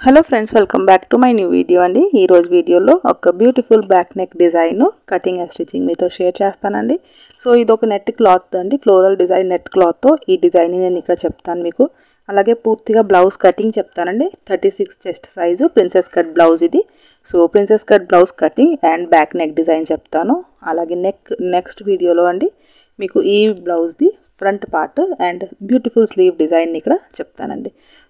Hello friends, welcome back to my new video అండి. ఈ రోజు వీడియోలో ఒక beautiful back neck design cutting and stitching మీతో షేర్ చేస్తానండి. సో ఇది ఒక నెట్ క్లాత్ అండి, ఫ్లోరల్ డిజైన్ నెట్ క్లాత్తో ఈ డిజైన్ నేను ఇక్కడ చెప్తాను మీకు. అలాగే పూర్తిగా బ్లౌజ్ కటింగ్ చెప్తానండి. 36 chest size princess cut blouse ఇది. So princess cut blouse cutting and back neck design చెప్తాను. అలాగే నెక్స్ట్ వీడియోలో అండి మీకు ఈ బ్లౌజ్ది front part and beautiful sleeve design ఇక్కడ చెప్తానండి.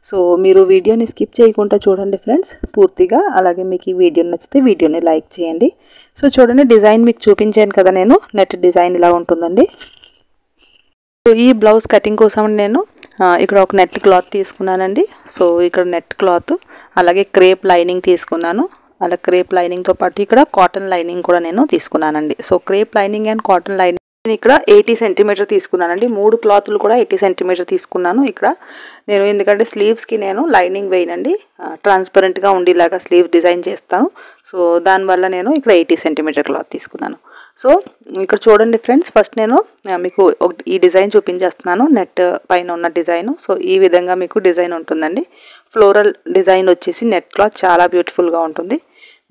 సో మీరు వీడియోని స్కిప్ చేయకుండా చూడండి ఫ్రెండ్స్ పూర్తిగా. అలాగే మీకు ఈ వీడియో నచ్చితే వీడియోని లైక్ చేయండి. సో చూడండి, డిజైన్ మీకు చూపించాను కదా నేను, నెట్ డిజైన్ ఇలా ఉంటుందండి. సో ఈ బ్లౌజ్ కటింగ్ కోసం నేను ఇక్కడ ఒక నెట్ క్లాత్ తీసుకున్నానండి. సో ఇక్కడ నెట్ క్లాత్ అలాగే క్రేప్ లైనింగ్ తీసుకున్నాను. అలా క్రేప్ లైనింగ్తో పాటు ఇక్కడ కాటన్ లైనింగ్ కూడా నేను తీసుకున్నానండి. So crepe lining and cotton lining నేను ఇక్కడ 80 సెంటీమీటర్ తీసుకున్నానండి. 3 క్లాతులు కూడా 80 సెంటీమీటర్ తీసుకున్నాను ఇక్కడ నేను. ఎందుకంటే స్లీవ్స్కి నేను లైనింగ్ వేయనండి, ట్రాన్స్పరెంట్గా ఉండేలాగా స్లీవ్ డిజైన్ చేస్తాను. సో దానివల్ల నేను ఇక్కడ 80 సెంటీమీటర్ క్లాత్ తీసుకున్నాను. సో ఇక్కడ చూడండి ఫ్రెండ్స్, ఫస్ట్ నేను మీకు ఈ డిజైన్ చూపించేస్తున్నాను, నెట్ పైన ఉన్న డిజైన్. సో ఈ విధంగా మీకు డిజైన్ ఉంటుందండి. ఫ్లోరల్ డిజైన్ వచ్చేసి నెట్ క్లాత్ చాలా బ్యూటిఫుల్గా ఉంటుంది.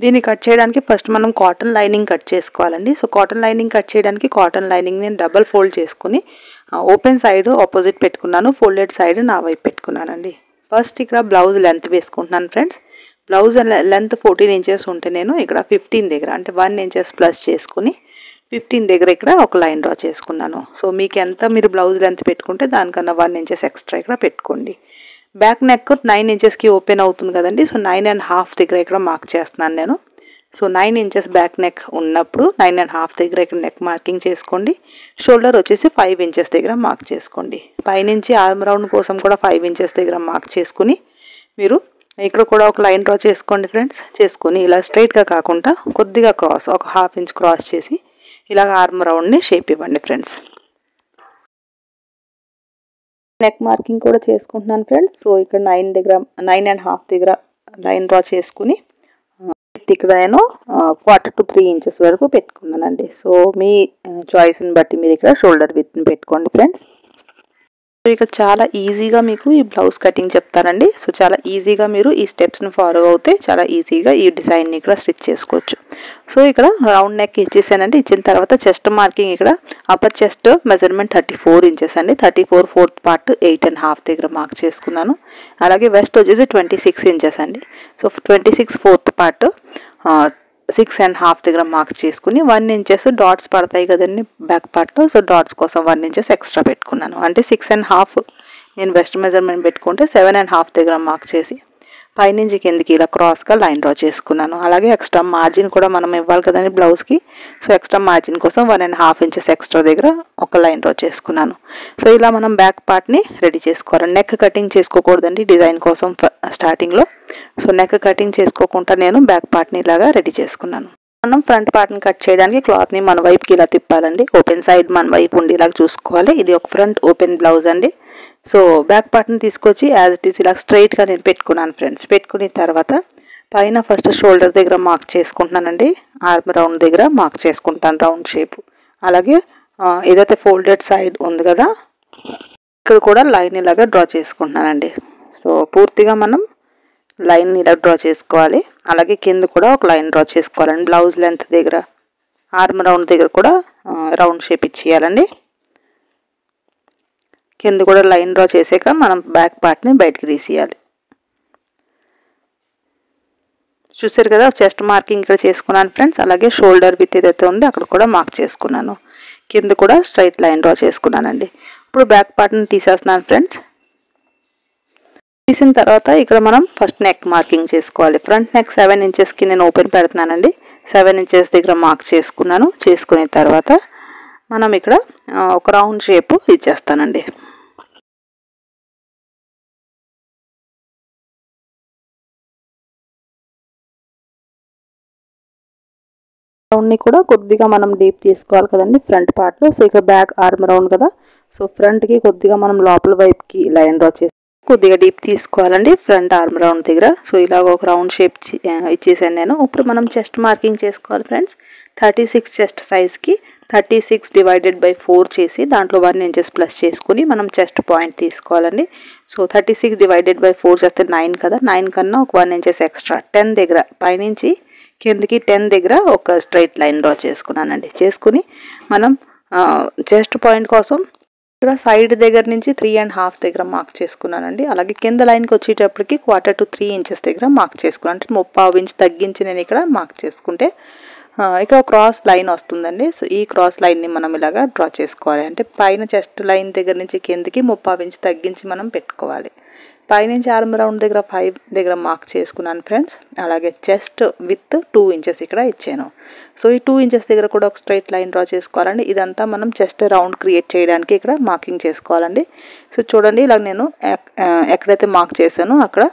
దీన్ని కట్ చేయడానికి ఫస్ట్ మనం కాటన్ లైనింగ్ కట్ చేసుకోవాలండి. సో కాటన్ లైనింగ్ కట్ చేయడానికి కాటన్ లైనింగ్ నేను డబల్ ఫోల్డ్ చేసుకుని ఓపెన్ సైడ్ ఆపోజిట్ పెట్టుకున్నాను, ఫోల్డెడ్ సైడ్ నా వైపు పెట్టుకున్నానండి. ఫస్ట్ ఇక్కడ బ్లౌజ్ లెంత్ వేసుకుంటున్నాను ఫ్రెండ్స్. బ్లౌజ్ లెంత్ 14 ఇంచెస్ ఉంటే నేను ఇక్కడ 15 దగ్గర అంటే 1 ఇంచెస్ ప్లస్ చేసుకుని 15 దగ్గర ఇక్కడ ఒక లైన్ డ్రా చేసుకున్నాను. సో మీకు ఎంత మీరు బ్లౌజ్ లెంత్ పెట్టుకుంటే దానికన్నా 1 ఇంచెస్ ఎక్స్ట్రా ఇక్కడ పెట్టుకోండి. బ్యాక్ నెక్ 9 ఇంచెస్కి ఓపెన్ అవుతుంది కదండి. సో 9.5 దగ్గర ఇక్కడ మార్క్ చేస్తున్నాను నేను. సో 9 ఇంచెస్ బ్యాక్ నెక్ ఉన్నప్పుడు 9.5 దగ్గర ఇక్కడ నెక్ మార్కింగ్ చేసుకోండి. షోల్డర్ వచ్చేసి 5 ఇంచెస్ దగ్గర మార్క్ చేసుకోండి. పైనుంచి ఆర్మ్ రౌండ్ కోసం కూడా 5 ఇంచెస్ దగ్గర మార్క్ చేసుకుని మీరు ఇక్కడ కూడా ఒక లైన్ డ్రా చేసుకోండి ఫ్రెండ్స్. చేసుకుని ఇలా స్ట్రైట్గా కాకుండా కొద్దిగా క్రాస్, ఒక 1/2 ఇంచ్ క్రాస్ చేసి ఇలా ఆర్మ్ రౌండ్ని షేప్ ఇవ్వండి ఫ్రెండ్స్. నెక్ మార్కింగ్ కూడా చేసుకుంటున్నాను ఫ్రెండ్స్. సో ఇక్కడ 9.5 దగ్గర లైన్ డ్రా చేసుకుని ఇక్కడ నేను 1/4 to 3 ఇంచెస్ వరకు పెట్టుకున్నానండి. సో మీ చాయిస్ని బట్టి మీరు ఇక్కడ షోల్డర్ విడ్త్ని పెట్టుకోండి ఫ్రెండ్స్. సో ఇక్కడ చాలా ఈజీగా మీకు ఈ బ్లౌజ్ కటింగ్ చెప్తానండి. సో చాలా ఈజీగా మీరు ఈ స్టెప్స్ని ఫాలో అవుతే చాలా ఈజీగా ఈ డిజైన్ని ఇక్కడ స్టిచ్ చేసుకోవచ్చు. సో ఇక్కడ రౌండ్ నెక్ ఇచ్చేసానండి. ఇచ్చిన తర్వాత చెస్ట్ మార్కింగ్ ఇక్కడ అప్పర్ చెస్ట్ మెజర్మెంట్ 34 ఇంచెస్ అండి. 34 4th పార్ట్ 8.5 దగ్గర మార్క్ చేసుకున్నాను. అలాగే వెస్ట్ వచ్చేసి 26 ఇంచెస్ అండి. సో 26 4th పార్ట్ 6.5 దగ్గర మార్క్ చేసుకుని 1 ఇంచెస్ డాట్స్ పడతాయి కదండి బ్యాక్ పార్ట్లో. సో డాట్స్ కోసం 1 ఇంచెస్ ఎక్స్ట్రా పెట్టుకున్నాను. అంటే 6.5 నేను వెస్ట్ మెజర్మెంట్ పెట్టుకుంటే 7.5 దగ్గర మార్క్ చేసి పైనుంచి కిందికి ఇలా క్రాస్గా లైన్ డ్రా చేసుకున్నాను. అలాగే ఎక్స్ట్రా మార్జిన్ కూడా మనం ఇవ్వాలి కదండి బ్లౌజ్కి. సో ఎక్స్ట్రా మార్జిన్ కోసం 1.5 ఇంచెస్ ఎక్స్ట్రా దగ్గర ఒక లైన్ డ్రా చేసుకున్నాను. సో ఇలా మనం బ్యాక్ పార్ట్ని రెడీ చేసుకోవాలి. నెక్ కటింగ్ చేసుకోకూడదండి డిజైన్ కోసం స్టార్టింగ్లో. సో నెక్ కటింగ్ చేసుకోకుండా నేను బ్యాక్ పార్ట్ని ఇలాగా రెడీ చేసుకున్నాను. మనం ఫ్రంట్ పార్ట్ని కట్ చేయడానికి క్లాత్ని మన వైపుకి ఇలా తిప్పాలండి. ఓపెన్ సైడ్ మన వైపు ఉండేలాగా చూసుకోవాలి. ఇది ఒక ఫ్రంట్ ఓపెన్ బ్లౌజ్ అండి. సో బ్యాక్ పార్ట్ని తీసుకొచ్చి యాజ్ ఇట్ ఈస్ ఇలా స్ట్రైట్గా నేను పెట్టుకున్నాను ఫ్రెండ్స్. పెట్టుకున్న తర్వాత పైన ఫస్ట్ షోల్డర్ దగ్గర మార్క్ చేసుకుంటున్నానండి. ఆర్మ్ రౌండ్ దగ్గర మార్క్ చేసుకుంటాను రౌండ్ షేప్. అలాగే ఏదైతే ఫోల్డెడ్ సైడ్ ఉంది కదా ఇక్కడ కూడా లైన్ ఇలాగా డ్రా చేసుకుంటున్నానండి. సో పూర్తిగా మనం లైన్ ఇలా డ్రా చేసుకోవాలి. అలాగే కింద కూడా ఒక లైన్ డ్రా చేసుకోవాలండి. బ్లౌజ్ లెంత్ దగ్గర ఆర్మ్ రౌండ్ దగ్గర కూడా రౌండ్ షేప్ ఇచ్చేయాలండి. కింద కూడా లైన్ డ్రా చేసాక మనం బ్యాక్ పార్ట్ని బయటికి తీసేయాలి. చూసారు కదా, చెస్ట్ మార్కింగ్ ఇక్కడ చేసుకున్నాను ఫ్రెండ్స్. అలాగే షోల్డర్ విత్ ఏదైతే ఉందో అక్కడ కూడా మార్క్ చేసుకున్నాను. కింద కూడా స్ట్రైట్ లైన్ డ్రా చేసుకున్నానండి. ఇప్పుడు బ్యాక్ పార్ట్ని తీసేస్తున్నాను ఫ్రెండ్స్. తీసిన తర్వాత ఇక్కడ మనం ఫస్ట్ నెక్ మార్కింగ్ చేసుకోవాలి. ఫ్రంట్ నెక్ 7 ఇంచెస్కి నేను ఓపెన్ పెడుతున్నానండి. 7 ఇంచెస్ దగ్గర మార్క్ చేసుకున్నాను. చేసుకున్న తర్వాత మనం ఇక్కడ ఒక రౌండ్ షేప్ ఇచ్చేస్తానండి. రౌండ్ని కూడా కొద్దిగా మనం డీప్ తీసుకోవాలి కదండి ఫ్రంట్ పార్ట్లో. సో ఇక్కడ బ్యాక్ ఆర్మ్ రౌండ్ కదా. సో ఫ్రంట్కి కొద్దిగా మనం లోపల వైపుకి లైన్ డ్రా చేసి కొద్దిగా డీప్ తీసుకోవాలండి ఫ్రంట్ ఆర్మ్ రౌండ్ దగ్గర. సో ఇలాగ ఒక రౌండ్ షేప్ ఇచ్చేసాను నేను. ఇప్పుడు మనం చెస్ట్ మార్కింగ్ చేసుకోవాలి ఫ్రెండ్స్. 36 చెస్ట్ సైజ్కి 36/4 చేసి దాంట్లో 1 ఇంచెస్ ప్లస్ చేసుకుని మనం చెస్ట్ పాయింట్ తీసుకోవాలండి. సో 36/4 చేస్తే 9 కదా, 9 కన్నా ఒక 1 ఇంచెస్ ఎక్స్ట్రా 10 దగ్గర పైనుంచి కిందకి 10 దగ్గర ఒక స్ట్రైట్ లైన్ డ్రా చేసుకున్నానండి. చేసుకుని మనం చెస్ట్ పాయింట్ కోసం ఇక్కడ సైడ్ దగ్గర నుంచి 3.5 దగ్గర మార్క్ చేసుకున్నానండి. అలాగే కింద లైన్కి వచ్చేటప్పటికి 1/4 to 3 ఇంచెస్ దగ్గర మార్క్ చేసుకున్నాను. అంటే 3/4 ఇంచ్ తగ్గించి నేను ఇక్కడ మార్క్ చేసుకుంటే ఇక్కడ క్రాస్ లైన్ వస్తుందండి. సో ఈ క్రాస్ లైన్ని మనం ఇలాగా డ్రా చేసుకోవాలి. అంటే పైన చెస్ట్ లైన్ దగ్గర నుంచి కిందకి 3/4 ఇంచ్ తగ్గించి మనం పెట్టుకోవాలి. పైనుంచి ఆర్మ్ రౌండ్ దగ్గర 5 దగ్గర మార్క్ చేసుకున్నాను ఫ్రెండ్స్. అలాగే చెస్ట్ విత్ 2 ఇంచెస్ ఇక్కడ ఇచ్చాను. సో ఈ 2 ఇంచెస్ దగ్గర కూడా ఒక స్ట్రైట్ లైన్ డ్రా చేసుకోవాలండి. ఇదంతా మనం చెస్ట్ రౌండ్ క్రియేట్ చేయడానికి ఇక్కడ మార్కింగ్ చేసుకోవాలండి. సో చూడండి, ఇలా నేను ఎక్కడైతే మార్క్ చేశానో అక్కడ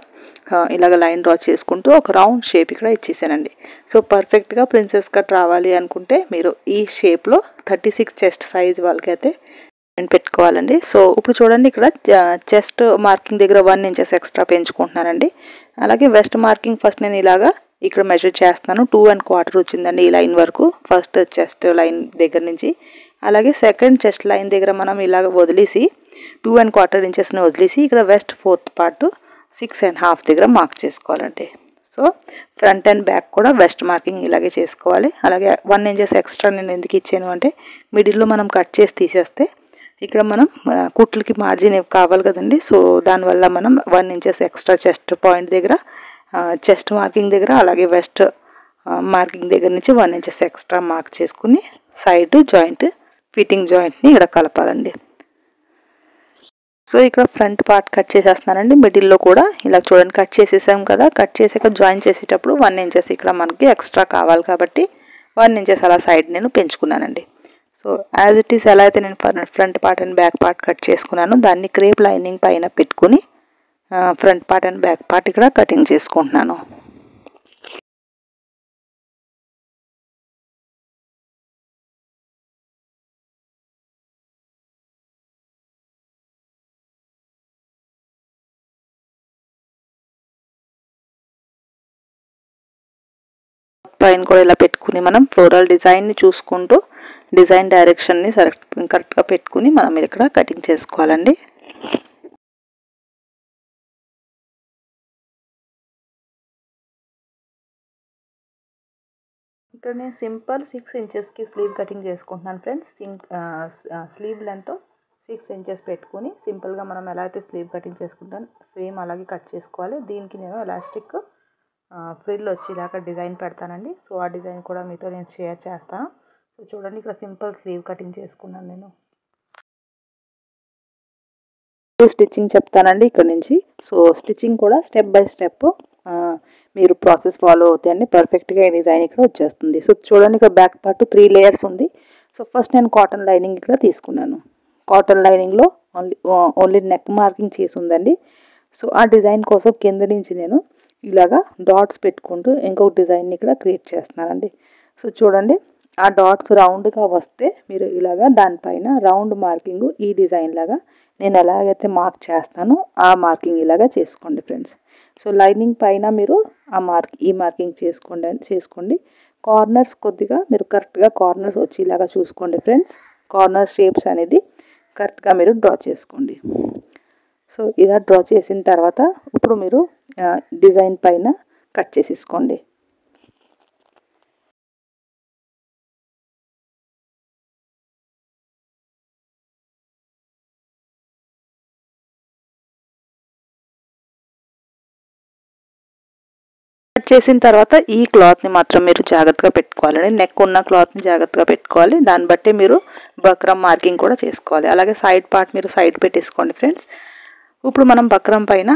ఇలాగ లైన్ డ్రా చేసుకుంటూ ఒక రౌండ్ షేప్ ఇక్కడ ఇచ్చేసానండి. సో పర్ఫెక్ట్గా ప్రిన్సెస్ కట్ రావాలి అనుకుంటే మీరు ఈ షేప్లో 36 చెస్ట్ సైజ్ వాళ్ళకైతే పెట్టుకోవాలండి. సో ఇప్పుడు చూడండి, ఇక్కడ చెస్ట్ మార్కింగ్ దగ్గర 1 ఇంచెస్ ఎక్స్ట్రా పెంచుకుంటున్నానండి. అలాగే వెస్ట్ మార్కింగ్ ఫస్ట్ నేను ఇలాగా ఇక్కడ మెజర్ చేస్తున్నాను. 2.25 వచ్చిందండి ఈ లైన్ వరకు, ఫస్ట్ చెస్ట్ లైన్ దగ్గర నుంచి. అలాగే సెకండ్ చెస్ట్ లైన్ దగ్గర మనం ఇలాగ వదిలేసి 2.25 ఇంచెస్ని వదిలేసి ఇక్కడ వెస్ట్ 4th పార్ట్ 6.5 దగ్గర మార్క్ చేసుకోవాలండి. సో ఫ్రంట్ అండ్ బ్యాక్ కూడా వెస్ట్ మార్కింగ్ ఇలాగే చేసుకోవాలి. అలాగే 1 ఇంచెస్ ఎక్స్ట్రా నేను ఎందుకు ఇచ్చాను అంటే మిడిల్లో మనం కట్ చేసి తీసేస్తే ఇక్కడ మనం కుట్లకి మార్జిన్ కావాలి కదండి. సో దానివల్ల మనం 1 ఇంచెస్ ఎక్స్ట్రా చెస్ట్ పాయింట్ దగ్గర, చెస్ట్ మార్కింగ్ దగ్గర, అలాగే వెస్ట్ మార్కింగ్ దగ్గర నుంచి 1 ఇంచెస్ ఎక్స్ట్రా మార్క్ చేసుకుని సైడ్ జాయింట్ ఫిట్టింగ్ జాయింట్ని ఇక్కడ కలపాలండి. సో ఇక్కడ ఫ్రంట్ పార్ట్ కట్ చేసేస్తున్నానండి. మిడిల్లో కూడా ఇలా చూడండి కట్ చేసేసాం కదా. కట్ చేసాక జాయిన్ చేసేటప్పుడు 1 ఇంచెస్ ఇక్కడ మనకి ఎక్స్ట్రా కావాలి కాబట్టి 1 ఇంచెస్ అలా సైడ్ నేను పెంచుకున్నానండి. సో యాజ్ ఇట్ ఈస్ ఎలా అయితే నేను front part and back part cut చేసుకున్నాను దాన్ని క్రేప్ లైనింగ్ పైన పెట్టుకుని front part and back part ఇక్కడ కటింగ్ చేసుకుంటున్నాను. పైన కూడా ఇలా పెట్టుకుని మనం ఫ్లోరల్ డిజైన్ని చూసుకుంటూ డిజైన్ డైరెక్షన్ని కరెక్ట్గా పెట్టుకుని మనం ఇక్కడ కటింగ్ చేసుకోవాలండి. ఇక్కడ నేను సింపుల్ 6 ఇంచెస్కి స్లీవ్ కటింగ్ చేసుకుంటున్నాను ఫ్రెండ్స్. స్లీవ్ లెంత్ 6 ఇంచెస్ పెట్టుకుని సింపుల్గా మనం ఎలా అయితే స్లీవ్ కటింగ్ చేసుకుంటాను సేమ్ అలాగే కట్ చేసుకోవాలి. దీనికి నేను ఎలాస్టిక్ ఫ్రిల్ వచ్చేలాగా డిజైన్ పెడతానండి. సో ఆ డిజైన్ కూడా మీతో నేను షేర్ చేస్తాను. సో చూడండి, ఇక్కడ సింపుల్ స్లీవ్ కటింగ్ చేసుకున్నాను నేను. స్టిచ్చింగ్ చెప్తానండి ఇక్కడ నుంచి. సో స్టిచ్చింగ్ కూడా స్టెప్ బై స్టెప్ మీరు ప్రాసెస్ ఫాలో అవుతాయండి. పర్ఫెక్ట్గా ఈ డిజైన్ ఇక్కడ వచ్చేస్తుంది. సో చూడండి, ఇక్కడ బ్యాక్ పార్ట్ 3 లేయర్స్ ఉంది. సో ఫస్ట్ నేను కాటన్ లైనింగ్ ఇక్కడ తీసుకున్నాను. కాటన్ లైనింగ్లో ఓన్లీ నెక్ మార్కింగ్ చేసి ఉందండి. సో ఆ డిజైన్ కోసం కింద నుంచి నేను ఇలాగా డాట్స్ పెట్టుకుంటూ ఇంకొక డిజైన్ని ఇక్కడ క్రియేట్ చేస్తున్నానండి. సో చూడండి, ఆ డాట్స్ రౌండ్గా వస్తే మీరు ఇలాగా దానిపైన రౌండ్ మార్కింగ్ ఈ డిజైన్ లాగా నేను ఎలాగైతే మార్క్ చేస్తానో ఆ మార్కింగ్ ఇలాగా చేసుకోండి ఫ్రెండ్స్. సో లైనింగ్ పైన మీరు ఈ మార్కింగ్ చేసుకోండి. కార్నర్స్ కొద్దిగా మీరు కరెక్ట్గా కార్నర్స్ వచ్చేలాగా చూసుకోండి ఫ్రెండ్స్. కార్నర్ షేప్స్ అనేది కరెక్ట్గా మీరు డ్రా చేసుకోండి. సో ఇలా డ్రా చేసిన తర్వాత ఇప్పుడు మీరు డిజైన్ పైన కట్ చేసేసుకోండి. కట్ చేసిన తర్వాత ఈ క్లాత్ని మాత్రం మీరు జాగ్రత్తగా పెట్టుకోవాలండి. నెక్ ఉన్న క్లాత్ని జాగ్రత్తగా పెట్టుకోవాలి. దాన్ని బట్టి మీరు బక్రమ్ మార్కింగ్ కూడా చేసుకోవాలి. అలాగే సైడ్ పార్ట్ మీరు సైడ్ పెట్టేసుకోండి ఫ్రెండ్స్. ఇప్పుడు మనం బక్రమ్ పైన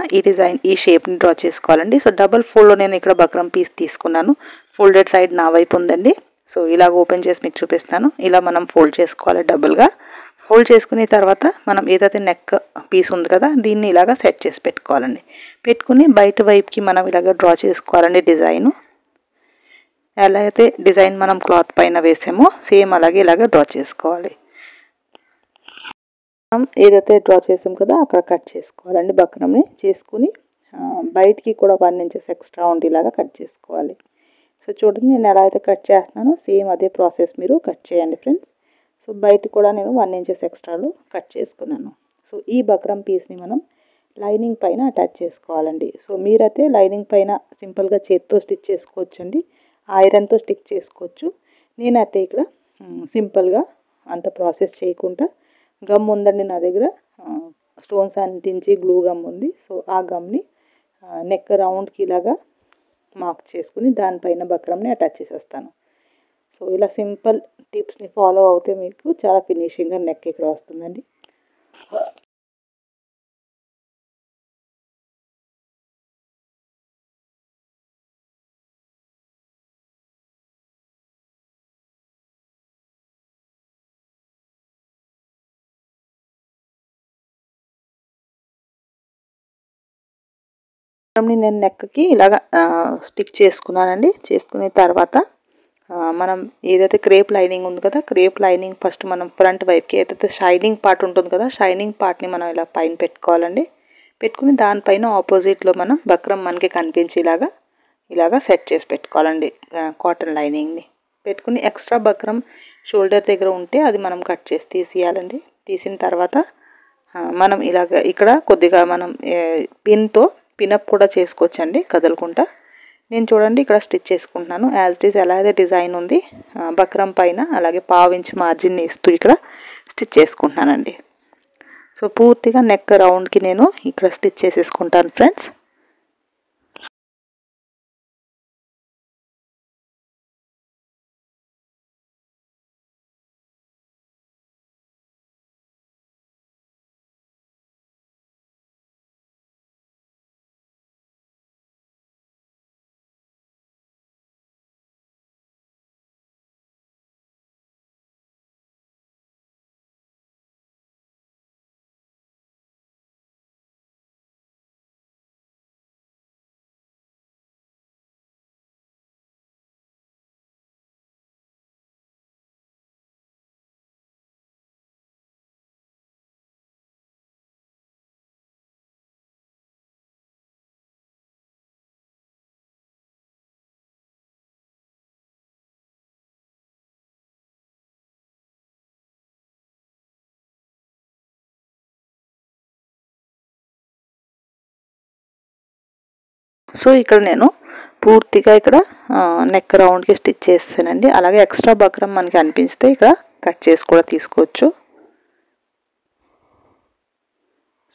ఈ షేప్ని డ్రా చేసుకోవాలండి. సో డబుల్ ఫోల్డ్లో నేను ఇక్కడ బక్రమ్ పీస్ తీసుకున్నాను. ఫోల్డెడ్ సైడ్ నా వైపు ఉందండి. సో ఇలాగ ఓపెన్ చేసి మీకు చూపిస్తాను. ఇలా మనం ఫోల్డ్ చేసుకోవాలి డబుల్గా. ఫోల్డ్ చేసుకున్న తర్వాత మనం ఏదైతే నెక్ పీస్ ఉంది కదా దీన్ని ఇలాగ సెట్ చేసి పెట్టుకోవాలండి. పెట్టుకుని బయట వైపుకి మనం ఇలాగ డ్రా చేసుకోవాలండి డిజైను. ఎలా అయితే డిజైన్ మనం క్లాత్ పైన వేసామో సేమ్ అలాగే ఇలాగ డ్రా చేసుకోవాలి. మనం ఏదైతే డ్రా చేసాం కదా అక్కడ కట్ చేసుకోవాలండి. బక్రమ్ని చేసుకుని బయటికి కూడా 1 ఇంచెస్ ఎక్స్ట్రా ఉండేలాగా కట్ చేసుకోవాలి. సో చూడండి, నేను ఎలా అయితే కట్ చేస్తున్నానో సేమ్ అదే ప్రాసెస్ మీరు కట్ చేయండి ఫ్రెండ్స్. సో బయట కూడా నేను 1 ఇంచెస్ ఎక్స్ట్రాలు కట్ చేసుకున్నాను. సో ఈ బక్రం పీస్ని మనం లైనింగ్ పైన అటాచ్ చేసుకోవాలండి. సో మీరైతే లైనింగ్ పైన సింపుల్గా చేత్తో స్టిచ్ చేసుకోవచ్చండి, ఐరన్తో స్టిచ్ చేసుకోవచ్చు. నేనైతే ఇక్కడ సింపుల్గా అంత ప్రాసెస్ చేయకుండా గమ్ ఉందండి నా దగ్గర, స్టోన్స్ అంటించి గ్లూ గమ్ ఉంది. సో ఆ గమ్ని నెక్ రౌండ్కి ఇలాగా మార్క్ చేసుకుని దానిపైన బక్రంని అటాచ్ చేసేస్తాను. సో ఇలా సింపుల్ టిప్స్ని ఫాలో అవుతే మీకు చాలా ఫినిషింగ్గా నెక్ ఇక్కడ వస్తుందండి. నేను నెక్కి ఇలాగ స్టిక్ చేసుకున్నానండి. చేసుకున్న తర్వాత మనం ఏదైతే క్రేప్ లైనింగ్ ఉంది కదా, క్రేప్ లైనింగ్ ఫస్ట్ మనం ఫ్రంట్ వైపుకి ఏదైతే షైనింగ్ పార్ట్ ఉంటుంది కదా, షైనింగ్ పార్ట్ని మనం ఇలా పైన పెట్టుకోవాలండి. పెట్టుకుని దానిపైన ఆపోజిట్లో మనం బక్రం మనకి ఇలాగా సెట్ చేసి పెట్టుకోవాలండి కాటన్ లైనింగ్ని. పెట్టుకుని ఎక్స్ట్రా బక్రం షోల్డర్ దగ్గర ఉంటే అది మనం కట్ చేసి తీసేయాలండి. తీసిన తర్వాత మనం ఇక్కడ కొద్దిగా మనం పిన్తో పినప్ కూడా చేసుకోవచ్చండి కదలకుండా. నేను చూడండి ఇక్కడ స్టిచ్ చేసుకుంటున్నాను. యాజ్ ఇట్ ఈజ్ ఎలా అయితే డిజైన్ ఉంది బక్రం పైన అలాగే 1/2 ఇంచ్ మార్జిన్ని ఇస్తూ ఇక్కడ స్టిచ్ చేసుకుంటున్నానండి. సో పూర్తిగా నెక్ రౌండ్కి నేను ఇక్కడ స్టిచ్ చేసేసుకుంటాను ఫ్రెండ్స్. సో ఇక్కడ నేను పూర్తిగా ఇక్కడ నెక్ రౌండ్కి స్టిచ్ చేస్తానండి. అలాగే ఎక్స్ట్రా బక్రం మనకి అనిపిస్తే ఇక్కడ కట్ చేసి కూడా తీసుకోవచ్చు.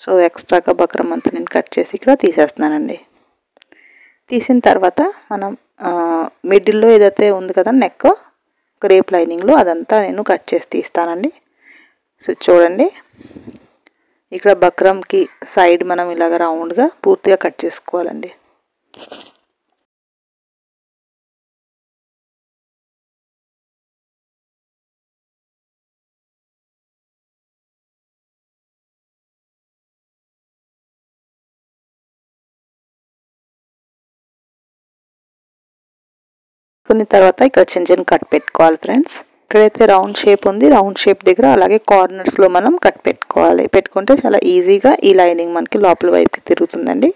సో ఎక్స్ట్రాగా బక్రం అంతా నేను కట్ చేసి ఇక్కడ తీసేస్తున్నానండి. తీసిన తర్వాత మనం మిడిల్లో ఏదైతే ఉంది కదా నెక్ క్రేప్ లైనింగ్లో అదంతా నేను కట్ చేసి తీస్తానండి. సో చూడండి ఇక్కడ బక్రంకి సైడ్ మనం ఇలాగ రౌండ్గా పూర్తిగా కట్ చేసుకోవాలండి. కొన్ని తర్వాత ఇక్కడ చిన్న చిన్న కట్ పెట్టుకోవాలి ఫ్రెండ్స్. ఇక్కడైతే రౌండ్ షేప్ ఉంది, రౌండ్ షేప్ దగ్గర అలాగే కార్నర్స్లో మనం కట్ పెట్టుకోవాలి. పెట్టుకుంటే చాలా ఈజీగా ఈ లైనింగ్ మనకి లోపల వైపుకి తిరుగుతుందండి.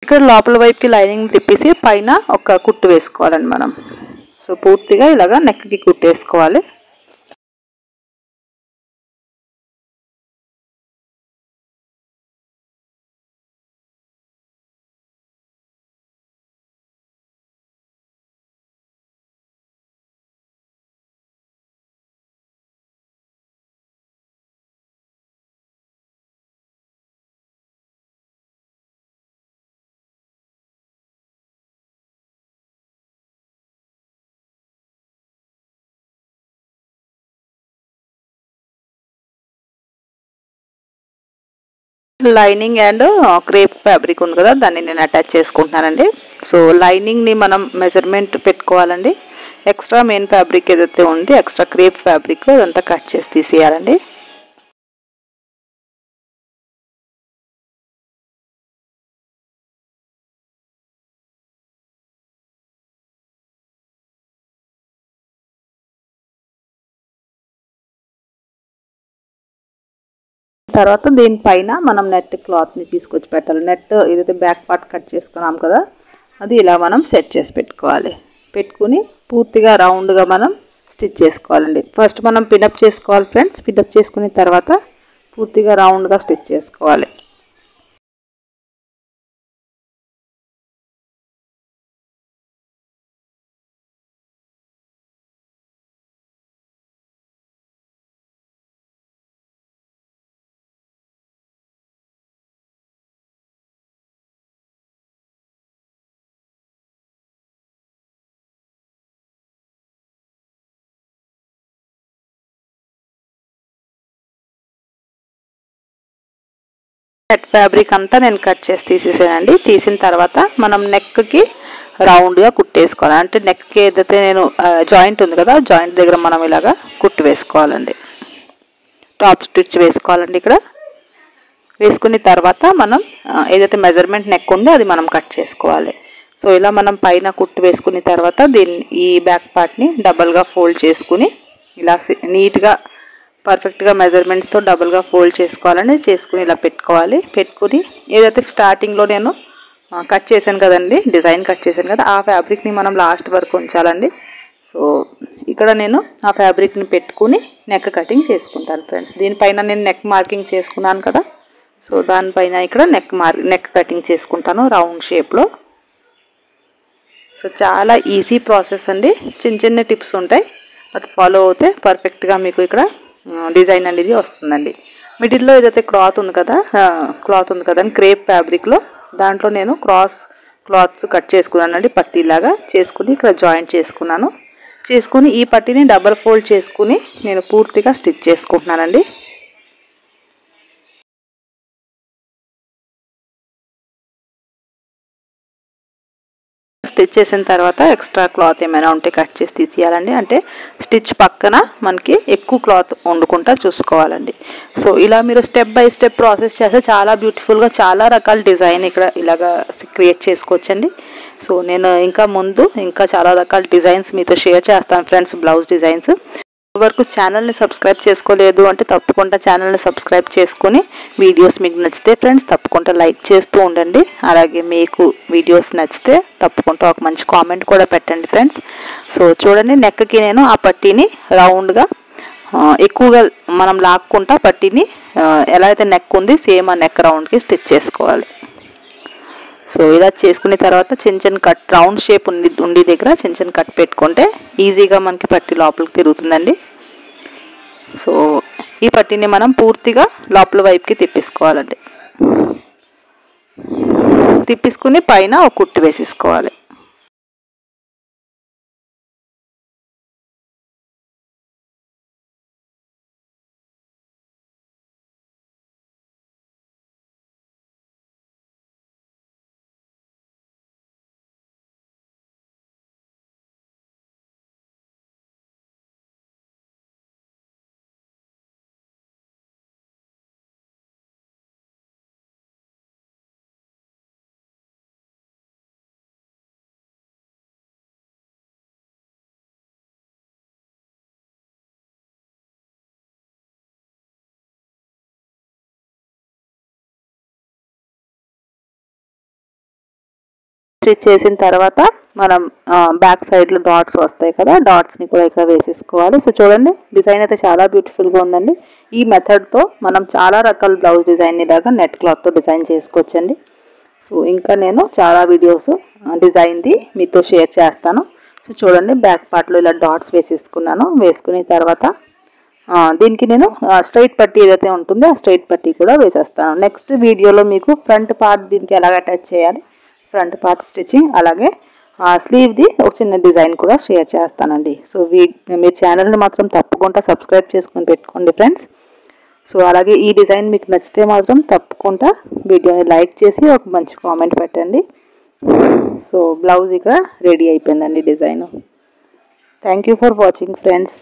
ఇక్కడ లోపల వైపుకి లైనింగ్ తిప్పేసి పైన ఒక కుట్టు వేసుకోవాలండి మనం. సో పూర్తిగా ఇలాగా నెక్కి కుట్టేసుకోవాలి. లైనింగ్ అండ్ క్రేప్ ఫ్యాబ్రిక్ ఉంది కదా, దాన్ని నేను అటాచ్ చేసుకుంటున్నానండి. సో లైనింగ్ని మనం మెజర్మెంట్ పెట్టుకోవాలండి. ఎక్స్ట్రా మెయిన్ ఫ్యాబ్రిక్ ఏదైతే ఉంది ఎక్స్ట్రా క్రేప్ ఫ్యాబ్రిక్ అదంతా కట్ చేసి తీసేయాలండి. తర్వాత దీనిపైన మనం నెట్ క్లాత్ని తీసుకొచ్చి పెట్టాలి. నెట్ ఏదైతే బ్యాక్ పార్ట్ కట్ చేసుకున్నాం కదా అది ఇలా మనం సెట్ చేసి పెట్టుకోవాలి. పెట్టుకుని పూర్తిగా రౌండ్గా మనం స్టిచ్ చేసుకోవాలండి. ఫస్ట్ మనం పినప్ చేసుకోవాలి ఫ్రెండ్స్. పినప్ చేసుకున్న తర్వాత పూర్తిగా రౌండ్గా స్టిచ్ చేసుకోవాలి. నెట్ ఫ్యాబ్రిక్ అంతా నేను కట్ చేసి తీసేసానండి. తీసిన తర్వాత మనం నెక్కి రౌండ్గా కుట్టేసుకోవాలి. అంటే నెక్కి ఏదైతే నేను జాయింట్ ఉంది కదా జాయింట్ దగ్గర మనం ఇలాగా కుట్టు వేసుకోవాలండి. టాప్ స్టిచ్ వేసుకోవాలండి. ఇక్కడ వేసుకున్న తర్వాత మనం ఏదైతే మెజర్మెంట్ నెక్ ఉందో అది మనం కట్ చేసుకోవాలి. సో ఇలా మనం పైన కుట్టు వేసుకున్న తర్వాత ఈ బ్యాక్ పార్ట్ని డబల్గా ఫోల్డ్ చేసుకుని ఇలా నీట్గా పర్ఫెక్ట్గా మెజర్మెంట్స్తో డబుల్గా ఫోల్డ్ చేసుకోవాలని చేసుకుని ఇలా పెట్టుకోవాలి. పెట్టుకుని ఏదైతే స్టార్టింగ్లో నేను కట్ చేశాను కదండి డిజైన్ కట్ చేశాను కదా ఆ ఫ్యాబ్రిక్ని మనం లాస్ట్ వరకు ఉంచాలండి. సో ఇక్కడ నేను ఆ ఫ్యాబ్రిక్ని పెట్టుకుని నెక్ కటింగ్ చేసుకుంటాను ఫ్రెండ్స్. దీనిపైన నేను నెక్ మార్కింగ్ చేసుకున్నాను కదా సో దానిపైన ఇక్కడ నెక్ కటింగ్ చేసుకుంటాను రౌండ్ షేప్లో. సో చాలా ఈజీ ప్రాసెస్ అండి. చిన్న చిన్న టిప్స్ ఉంటాయి అది ఫాలో అవుతే పర్ఫెక్ట్గా మీకు ఇక్కడ డిజైన్ అనేది వస్తుందండి. మిడిల్లో ఏదైతే క్లాత్ ఉంది కదా క్రేప్ ఫ్యాబ్రిక్లో దాంట్లో నేను క్లాత్స్ కట్ చేసుకున్నానండి. పట్టీలాగా చేసుకుని ఇక్కడ జాయింట్ చేసుకున్నాను. చేసుకుని ఈ పట్టీని డబల్ ఫోల్డ్ చేసుకుని నేను పూర్తిగా స్టిచ్ చేసుకుంటున్నానండి. స్టిచ్ చేసిన తర్వాత ఎక్స్ట్రా క్లాత్ ఏమైనా ఉంటే కట్ చేసి తీసేయాలండి. అంటే స్టిచ్ పక్కన మనకి ఎక్కువ క్లాత్ వండుకుంటా చూసుకోవాలండి. సో ఇలా మీరు స్టెప్ బై స్టెప్ ప్రాసెస్ చేస్తే చాలా బ్యూటిఫుల్గా చాలా రకాల డిజైన్ ఇక్కడ ఇలాగా క్రియేట్ చేసుకోవచ్చండి. సో నేను ఇంకా చాలా రకాల డిజైన్స్ మీతో షేర్ చేస్తాను ఫ్రెండ్స్. బ్లౌజ్ డిజైన్స్ వరకు ఛానల్ని సబ్స్క్రైబ్ చేసుకోలేదు అంటే తప్పకుండా ఛానల్ని సబ్స్క్రైబ్ చేసుకుని వీడియోస్ మీకు నచ్చితే ఫ్రెండ్స్ తప్పకుండా లైక్ చేస్తూ ఉండండి. అలాగే మీకు వీడియోస్ నచ్చితే తప్పకుండా ఒక మంచి కామెంట్ కూడా పెట్టండి ఫ్రెండ్స్. సో చూడండి నెక్కి నేను ఆ పట్టీని రౌండ్గా ఎక్కువగా మనం లాక్కుంటా పట్టీని ఎలా అయితే నెక్ ఉంది సేమ్ ఆ నెక్ రౌండ్కి స్టిచ్ చేసుకోవాలి. సో ఇలా చేసుకున్న తర్వాత చిన్న కట్ రౌండ్ షేప్ ఉండి దగ్గర చిన్న కట్ పెట్టుకుంటే ఈజీగా మనకి పట్టీ లోపలికి తిరుగుతుందండి. సో ఈ పట్టీని మనం పూర్తిగా లోపల వైపుకి తిప్పేసుకోవాలండి. తిప్పేసుకుని పైన ఒక కుట్టు వేసేసుకోవాలి. స్టిచ్ చేసిన తర్వాత మనం బ్యాక్ సైడ్లో డాట్స్ వస్తాయి కదా డాట్స్ని కూడా ఇక్కడ వేసేసుకోవాలి. సో చూడండి డిజైన్ అయితే చాలా బ్యూటిఫుల్గా ఉందండి. ఈ మెథడ్తో మనం చాలా రకాల బ్లౌజ్ డిజైన్ ఇలాగా నెట్ క్లాత్తో డిజైన్ చేసుకోవచ్చండి. సో ఇంకా నేను చాలా వీడియోస్ డిజైన్ది మీతో షేర్ చేస్తాను. సో చూడండి బ్యాక్ పార్ట్లో ఇలా డాట్స్ వేసేసుకున్నాను. వేసుకున్న తర్వాత దీనికి నేను స్ట్రైట్ పట్టీ ఏదైతే ఉంటుందో ఆ స్ట్రైట్ పట్టీ కూడా వేసేస్తాను. నెక్స్ట్ వీడియోలో మీకు ఫ్రంట్ పార్ట్ దీనికి ఎలాగ అటాచ్ చేయాలి ఫ్రంట్ పార్ట్ స్టిచ్చింగ్ అలాగే స్లీవ్ది ఒక చిన్న డిజైన్ కూడా షేర్ చేస్తానండి. సో మీ ఛానల్ని మాత్రం తప్పకుండా సబ్స్క్రైబ్ చేసుకొని పెట్టుకోండి ఫ్రెండ్స్. సో అలాగే ఈ డిజైన్ మీకు నచ్చితే మాత్రం తప్పకుండా వీడియోని లైక్ చేసి ఒక మంచి కామెంట్ పెట్టండి. సో బ్లౌజ్ ఇక్కడ రెడీ అయిపోయిందండి design. Thank you for watching friends.